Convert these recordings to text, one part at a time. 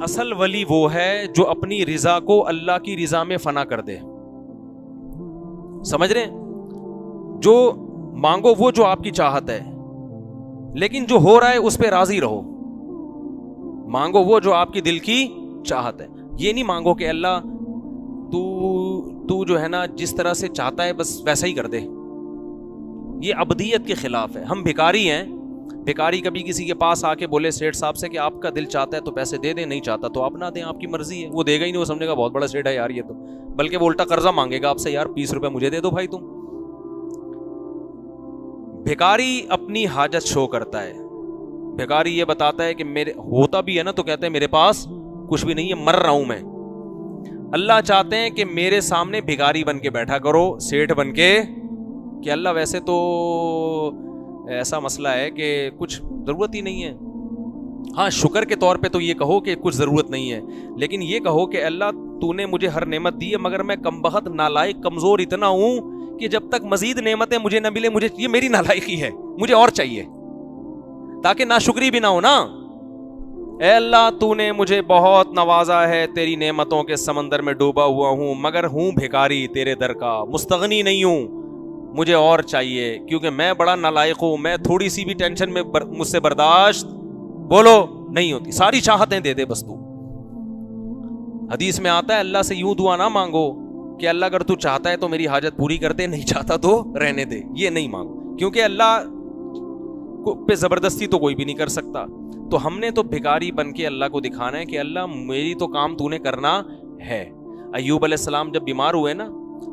اصل ولی وہ ہے جو اپنی رضا کو اللہ کی رضا میں فنا کر دے. سمجھ رہے ہیں؟ جو مانگو وہ جو آپ کی چاہت ہے, لیکن جو ہو رہا ہے اس پہ راضی رہو. مانگو وہ جو آپ کی دل کی چاہت ہے. یہ نہیں مانگو کہ اللہ تو جو ہے نا جس طرح سے چاہتا ہے بس ویسا ہی کر دے. یہ عبدیت کے خلاف ہے. ہم بھکاری ہیں. بھکاری کبھی کسی کے پاس آ کے بولے سیٹھ صاحب سے کہ آپ کا دل چاہتا ہے تو پیسے دے دیں, نہیں چاہتا تو آپ نہ دیں, آپ کی مرضی ہے. وہ دے گا ہی نہیں, وہ سمجھے گا بہت بڑا سیٹھ ہے یار یہ تو, بلکہ وہ الٹا قرضہ مانگے گا آپ سے, یار 20 روپے مجھے دے دو بھائی تم. بھکاری اپنی حاجت شو کرتا ہے. بھکاری یہ بتاتا ہے کہ میرے ہوتا بھی ہے نا تو کہتے ہیں میرے پاس کچھ بھی نہیں ہے, مر رہا ہوں میں. اللہ چاہتے ہیں کہ میرے سامنے بھکاری بن کے بیٹھا کرو, سیٹھ بن کے, کہ اللہ ویسے تو ایسا مسئلہ ہے کہ کچھ ضرورت ہی نہیں ہے. ہاں شکر کے طور پہ تو یہ کہو کہ کچھ ضرورت نہیں ہے, لیکن یہ کہو کہ اللہ تو نے مجھے ہر نعمت دی ہے, مگر میں کم بخت نالائق کمزور اتنا ہوں کہ جب تک مزید نعمتیں مجھے نہ ملے, مجھے یہ میری نالائقی ہے, مجھے اور چاہیے, تاکہ ناشکری بھی نہ ہو نا. اے اللہ تو نے مجھے بہت نوازا ہے, تیری نعمتوں کے سمندر میں ڈوبا ہوا ہوں, مگر ہوں بھکاری تیرے در کا, مستغنی نہیں ہوں, مجھے اور چاہیے, کیونکہ میں بڑا نالائق ہوں. میں تھوڑی سی بھی ٹینشن میں مجھ سے برداشت بولو نہیں ہوتی, ساری چاہتیں دے دے بس تو. حدیث میں آتا ہے اللہ سے یوں دعا نہ مانگو کہ اللہ اگر تو چاہتا ہے تو میری حاجت پوری کر دے, نہیں چاہتا تو رہنے دے. یہ نہیں مانگو, کیونکہ اللہ پہ زبردستی تو کوئی بھی نہیں کر سکتا. تو ہم نے تو بھکاری بن کے اللہ کو دکھانا ہے کہ اللہ میری تو کام تو نے کرنا ہے. ایوب علیہ السلام جب بیمار ہوئے نا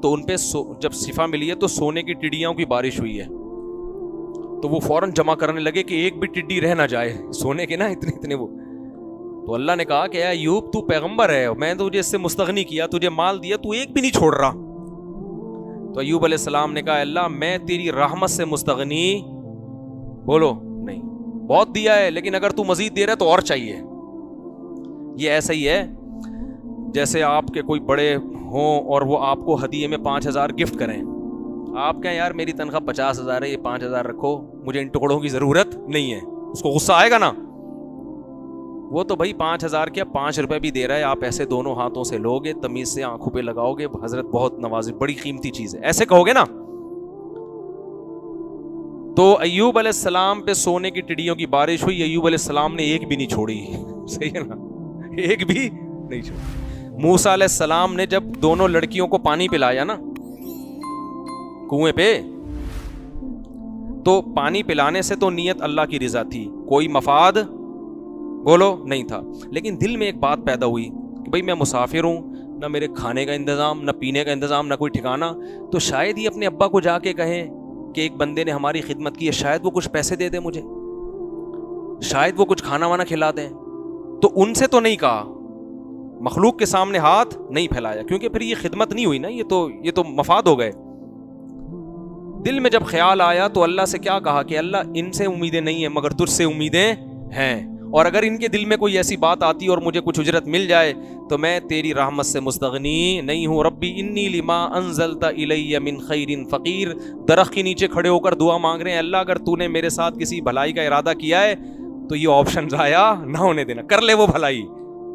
تو ان پہ جب شفا ملی ہے تو سونے کی ٹڈیوں کی بارش ہوئی ہے, تو وہ فوراً جمع کرنے لگے کہ ایک بھی ٹڈی رہ نہ جائے, سونے کے نا اتنے وہ. تو اللہ نے کہا کہ اے ایوب تو پیغمبر ہے, میں تو تجھے اس سے مستغنی کیا, تجھے مال دیا, تو ایک بھی نہیں چھوڑ رہا. تو ایوب علیہ السلام نے کہا اللہ میں تیری رحمت سے مستغنی بولو نہیں, بہت دیا ہے لیکن اگر تو مزید دے رہا ہے تو اور چاہیے. یہ ایسا ہی ہے جیسے آپ کے کوئی بڑے ہوں اور وہ آپ کو ہدیے میں 5,000 گفٹ کریں, آپ کہیں یار میری تنخواہ 50,000 ہے, یہ 5,000 رکھو, مجھے ان ٹکڑوں کی ضرورت نہیں ہے. اس کو غصہ آئے گا نا. وہ تو بھائی 5,000 کیا 5 روپے بھی دے رہا ہے, آپ ایسے دونوں ہاتھوں سے لوگے, تمیز سے آنکھوں پہ لگاؤ گے, حضرت بہت نوازی, بڑی قیمتی چیز ہے, ایسے کہو گے نا. تو ایوب علیہ السلام پہ سونے کی ٹڈیوں کی بارش ہوئی, ایوب علیہ السلام نے ایک بھی نہیں چھوڑی. صحیح ہے نا, ایک بھی نہیں چھوڑی. موسیٰ علیہ السلام نے جب دونوں لڑکیوں کو پانی پلایا نا کنویں پہ, تو پانی پلانے سے تو نیت اللہ کی رضا تھی, کوئی مفاد بولو نہیں تھا, لیکن دل میں ایک بات پیدا ہوئی کہ بھئی میں مسافر ہوں, نہ میرے کھانے کا انتظام, نہ پینے کا انتظام, نہ کوئی ٹھکانہ, تو شاید ہی اپنے ابا کو جا کے کہیں کہ ایک بندے نے ہماری خدمت کی ہے, شاید وہ کچھ پیسے دے دے مجھے, شاید وہ کچھ کھانا وانا کھلا دیں. تو ان سے تو نہیں کہا, مخلوق کے سامنے ہاتھ نہیں پھیلایا, کیونکہ پھر یہ خدمت نہیں ہوئی نا, یہ تو مفاد ہو گئے. دل میں جب خیال آیا تو اللہ سے کیا کہا کہ اللہ ان سے امیدیں نہیں ہیں مگر تجھ سے امیدیں ہیں, اور اگر ان کے دل میں کوئی ایسی بات آتی اور مجھے کچھ اجرت مل جائے تو میں تیری رحمت سے مستغنی نہیں ہوں. ربی انی لما انزلت الی من خیر فقیر. درخت کے نیچے کھڑے ہو کر دعا مانگ رہے ہیں, اللہ اگر تو نے میرے ساتھ کسی بھلائی کا ارادہ کیا ہے تو یہ آپشن ضائع نہ ہونے دینا, کر لے وہ بھلائی,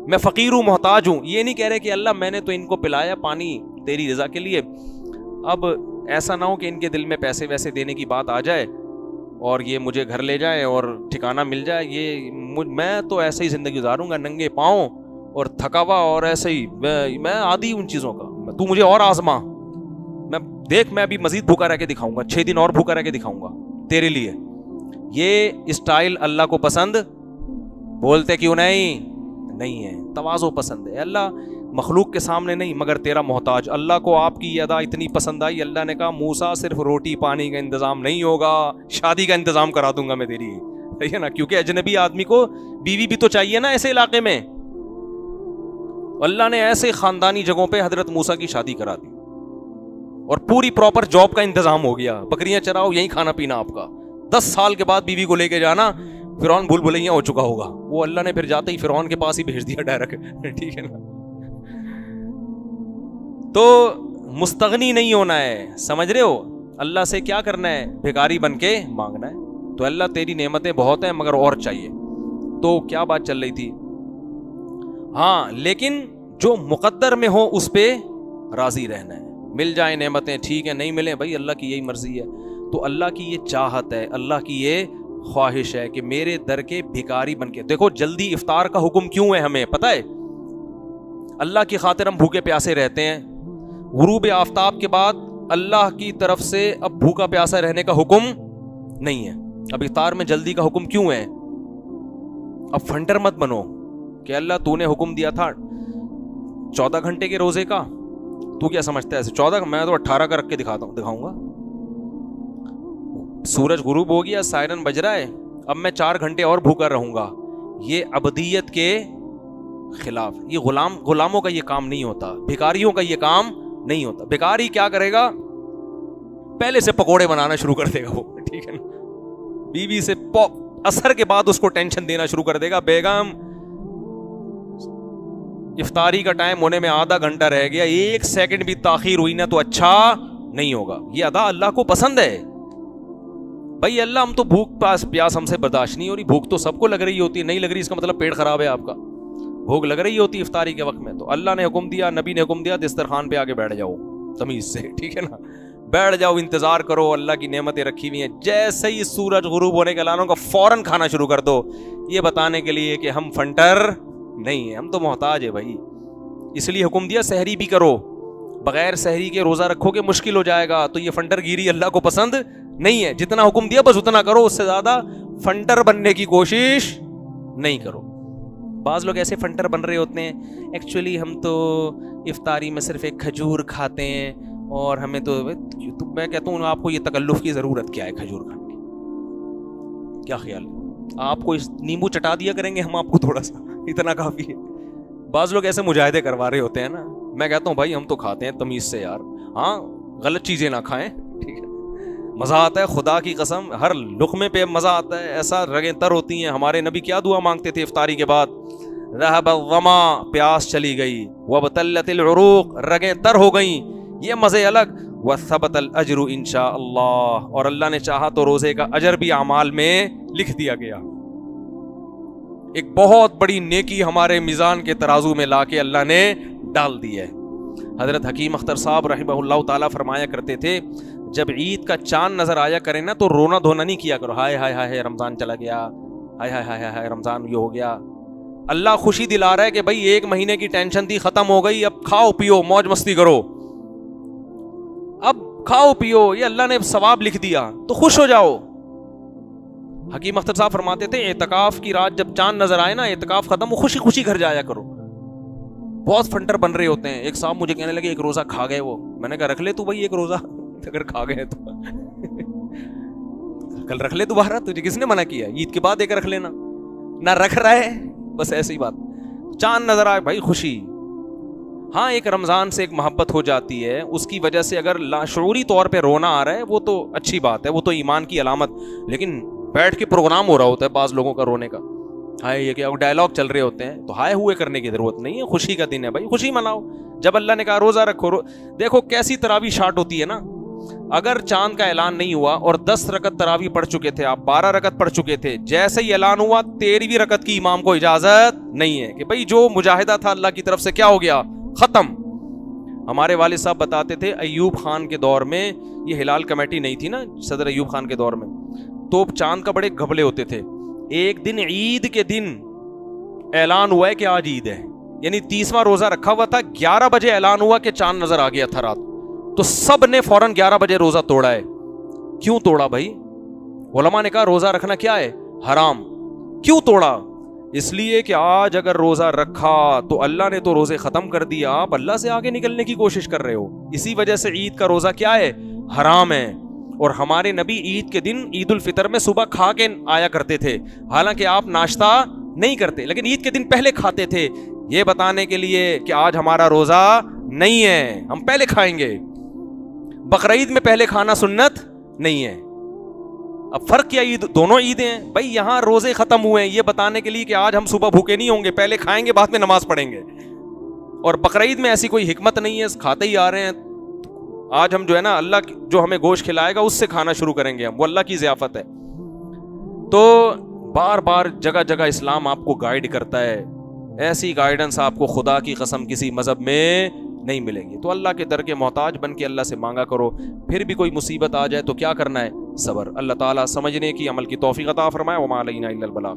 میں فقیر ہوں, محتاج ہوں. یہ نہیں کہہ رہے کہ اللہ میں نے تو ان کو پلایا پانی تیری رضا کے لیے, اب ایسا نہ ہو کہ ان کے دل میں پیسے ویسے دینے کی بات آ جائے اور یہ مجھے گھر لے جائیں اور ٹھکانہ مل جائے. یہ میں تو ایسے ہی زندگی گزاروں گا, ننگے پاؤں اور تھکا ہوا, اور ایسے ہی میں عادی ان چیزوں کا, تو مجھے اور آزما, میں دیکھ میں ابھی مزید بھوکا رہ کے دکھاؤں گا, 6 دن اور بھوکا رہ کے دکھاؤں گا تیرے لیے. یہ اسٹائل اللہ کو پسند بولتے کیوں نہیں ہے, تواضع پسند ہے. اللہ مخلوق کے سامنے نہیں مگر تیرا محتاج. اللہ کو آپ کی یہ ادا اتنی پسند آئی, اللہ نے کہا موسیٰ صرف روٹی پانی کا انتظام نہیں ہوگا, شادی کا انتظام کرا دوں گا میں تیری, صحیح ہے نا, کیونکہ اجنبی آدمی کو بیوی بھی تو چاہیے نا ایسے علاقے میں. اللہ نے ایسے خاندانی جگہوں پہ حضرت موسیٰ کی شادی کرا دی اور پوری پراپر جاب کا انتظام ہو گیا, بکریاں چراؤ, یہی کھانا پینا آپ کا. 10 سال کے بعد بیوی کو لے کے جانا, فرعون بھول بھلیاں ہو چکا ہوگا, وہ اللہ نے پھر جاتے ہی فرعون کے پاس ہی بھیج دیا ڈائریکٹ, ٹھیک ہے نا. تو مستغنی نہیں ہونا ہے, سمجھ رہے ہو, اللہ سے کیا کرنا ہے, بھکاری بن کے مانگنا ہے. تو اللہ تیری نعمتیں بہت ہیں مگر اور چاہیے. تو کیا بات چل رہی تھی, ہاں لیکن جو مقدر میں ہو اس پہ راضی رہنا ہے. مل جائیں نعمتیں ٹھیک ہے, نہیں ملیں بھائی اللہ کی یہی مرضی ہے. تو اللہ کی یہ چاہت ہے, اللہ کی یہ خواہش ہے کہ میرے در کے بھکاری بن کے. دیکھو جلدی افطار کا حکم کیوں ہے ہمیں پتہ ہے؟ اللہ کی خاطر ہم بھوکے پیاسے رہتے ہیں. غروب آفتاب کے بعد اللہ کی طرف سے اب بھوکا پیاسا رہنے کا حکم نہیں ہے. اب افطار میں جلدی کا حکم کیوں ہے؟ اب فنٹر مت بنو کہ اللہ تو نے حکم دیا تھا 14 گھنٹے کے روزے کا, تو کیا سمجھتا ہے ایسے 14؟ میں تو 18 کا رکھ کے دکھاؤں گا. سورج غروب ہو گیا, سائرن بج رہا ہے, اب میں 4 گھنٹے اور بھوکا رہوں گا. یہ عبدیت کے خلاف. یہ غلاموں کا یہ کام نہیں ہوتا, بھکاریوں کا یہ کام نہیں ہوتا. بھکاری کیا کرے گا؟ پہلے سے پکوڑے بنانا شروع کر دے گا وہ, ٹھیک ہے نا. بیوی سے اثر کے بعد اس کو ٹینشن دینا شروع کر دے گا, بیگم افطاری کا ٹائم ہونے میں آدھا گھنٹہ رہ گیا, 1 سیکنڈ بھی تاخیر ہوئی نا تو اچھا نہیں ہوگا. یہ ادا اللہ کو پسند ہے بھائی. اللہ ہم تو بھوک پیاس ہم سے برداشت نہیں ہو رہی. بھوک تو سب کو لگ رہی ہوتی ہے, نہیں لگ رہی اس کا مطلب پیٹ خراب ہے آپ کا. بھوک لگ رہی ہوتی افطاری کے وقت میں تو اللہ نے حکم دیا, نبی نے حکم دیا, دسترخوان پہ آگے بیٹھ جاؤ تمیز سے, ٹھیک ہے نا. بیٹھ جاؤ, انتظار کرو, اللہ کی نعمتیں رکھی ہوئی ہیں. جیسے ہی سورج غروب ہونے کے اعلان ہوگا فوراً کھانا شروع کر دو, یہ بتانے کے لیے کہ ہم فنٹر نہیں ہیں, ہم تو محتاج ہے بھائی. اس لیے حکم دیا سحری بھی کرو, بغیر سحری کے روزہ رکھو گے مشکل ہو جائے گا. تو یہ فنٹر گیری اللہ کو پسند نہیں ہے. جتنا حکم دیا بس اتنا کرو, اس سے زیادہ فنٹر بننے کی کوشش نہیں کرو. بعض لوگ ایسے فنٹر بن رہے ہوتے ہیں, ایکچولی ہم تو افطاری میں صرف ایک کھجور کھاتے ہیں اور ہمیں تو میں کہتا ہوں آپ کو یہ تکلف کی ضرورت کیا ہے کھجور کھانے کی؟ کیا خیال ہے؟ آپ کو اس نیمبو چٹا دیا کریں گے ہم آپ کو, تھوڑا سا اتنا کافی ہے. بعض لوگ ایسے مجاہدے کروا رہے ہوتے ہیں نا. میں کہتا ہوں بھائی ہم تو کھاتے ہیں تمیز سے یار, ہاں غلط چیزیں نہ کھائیں, ٹھیک ہے. مزہ آتا ہے خدا کی قسم, ہر لقمے پہ مزہ آتا ہے, ایسا رگیں تر ہوتی ہیں. ہمارے نبی کیا دعا مانگتے تھے افطاری کے بعد؟ ذهب الظما, پیاس چلی گئی, وابتلت العروق, رگیں تر ہو گئیں, یہ مزے الگ. وثبت الاجر انشاء اللہ, اور اللہ نے چاہا تو روزے کا اجر بھی اعمال میں لکھ دیا گیا. ایک بہت بڑی نیکی ہمارے میزان کے ترازو میں لا کے اللہ نے ڈال دی ہے. حضرت حکیم اختر صاحب رحمہ اللہ تعالیٰ فرمایا کرتے تھے, جب عید کا چاند نظر آیا کرے نا تو رونا دھونا نہیں کیا کرو, ہائے ہائے ہائے رمضان چلا گیا, ہائے ہائے ہائے ہائے رمضان یہ ہو گیا. اللہ خوشی دلا رہا ہے کہ بھائی 1 مہینے کی ٹینشن تھی ختم ہو گئی, اب کھاؤ پیو موج مستی کرو, اب کھاؤ پیو, یہ اللہ نے ثواب لکھ دیا تو خوش ہو جاؤ. حکیم اختر صاحب فرماتے تھے اعتکاف کی رات جب چاند نظر آئے نا, اعتکاف ختم, خوشی خوشی گھر جایا کرو. بہت فنٹر بن رہے ہوتے ہیں. ایک صاحب مجھے کہنے لگے 1 روزہ کھا گئے وہ, میں نے کہا رکھ لے تو بھائی 1 روزہ, اگر کھا گئے تو کل رکھ لے دوبارہ, تجھے کس نے منع کیا؟ عید کے بعد 1 رکھ لینا, نہ رکھ رہا ہے بس ایسی ہی بات. چاند نظر آئے بھائی خوشی. ہاں ایک رمضان سے ایک محبت ہو جاتی ہے, اس کی وجہ سے اگر لاشعوری طور پہ رونا آ رہا ہے وہ تو اچھی بات ہے, وہ تو ایمان کی علامت. لیکن بیٹھ کے پروگرام ہو رہا ہوتا ہے بعض لوگوں کا رونے کا, ہائے یہ کیا ڈائلاگ چل رہے ہوتے ہیں, تو ہائے ہوئے کرنے کی ضرورت نہیں ہے. خوشی کا دن ہے بھائی, خوشی مناؤ. جب اللہ نے کہا روزہ رکھو, دیکھو کیسی تراویح شارٹ ہوتی ہے نا. اگر چاند کا اعلان نہیں ہوا اور 10 رکعت تراویح پڑھ چکے تھے آپ, 12 رکعت پڑھ چکے تھے, جیسے ہی اعلان ہوا 13ویں رکعت کی امام کو اجازت نہیں ہے کہ بھائی جو مجاہدہ تھا اللہ کی طرف سے کیا ہو گیا, ختم. ہمارے والد صاحب بتاتے تھے ایوب خان کے دور میں, یہ ہلال کمیٹی نہیں تھی نا صدر ایوب خان کے دور میں, تو چاند کا بڑے گھبلے ہوتے تھے. ایک دن عید کے دن اعلان ہوا ہے کہ آج عید ہے, یعنی 30واں روزہ رکھا ہوا تھا, 11 بجے اعلان ہوا کہ چاند نظر آ گیا تھا رات, تو سب نے فوراً 11 بجے روزہ توڑا ہے. کیوں توڑا بھائی؟ علماء نے کہا روزہ رکھنا کیا ہے, حرام. کیوں توڑا؟ اس لیے کہ آج اگر روزہ رکھا تو اللہ نے تو روزے ختم کر دیا, آپ اللہ سے آگے نکلنے کی کوشش کر رہے ہو. اسی وجہ سے عید کا روزہ کیا ہے, حرام ہے. اور ہمارے نبی عید کے دن عید الفطر میں صبح کھا کے آیا کرتے تھے, حالانکہ آپ ناشتہ نہیں کرتے, لیکن عید کے دن پہلے کھاتے تھے, یہ بتانے کے لیے کہ آج ہمارا روزہ نہیں ہے, ہم پہلے کھائیں گے. بقرعید میں پہلے کھانا سنت نہیں ہے. اب فرق کیا, عید دونوں عیدیں ہیں بھائی. یہاں روزے ختم ہوئے ہیں یہ بتانے کے لیے کہ آج ہم صبح بھوکے نہیں ہوں گے, پہلے کھائیں گے بعد میں نماز پڑھیں گے. اور بقرعید میں ایسی کوئی حکمت نہیں ہے, کھاتے ہی آ رہے ہیں. آج ہم جو ہے نا اللہ جو ہمیں گوشت کھلائے گا اس سے کھانا شروع کریں گے ہم, وہ اللہ کی ضیافت ہے. تو بار بار جگہ جگہ اسلام آپ کو گائیڈ کرتا ہے ایسی گائیڈنس آپ کو خدا کی قسم کسی مذہب میں نہیں ملے گی. تو اللہ کے در کے محتاج بن کے اللہ سے مانگا کرو. پھر بھی کوئی مصیبت آ جائے تو کیا کرنا ہے؟ صبر. اللہ تعالیٰ سمجھنے کی عمل کی توفیق عطا فرمائے. وما علینا الا البلاغ.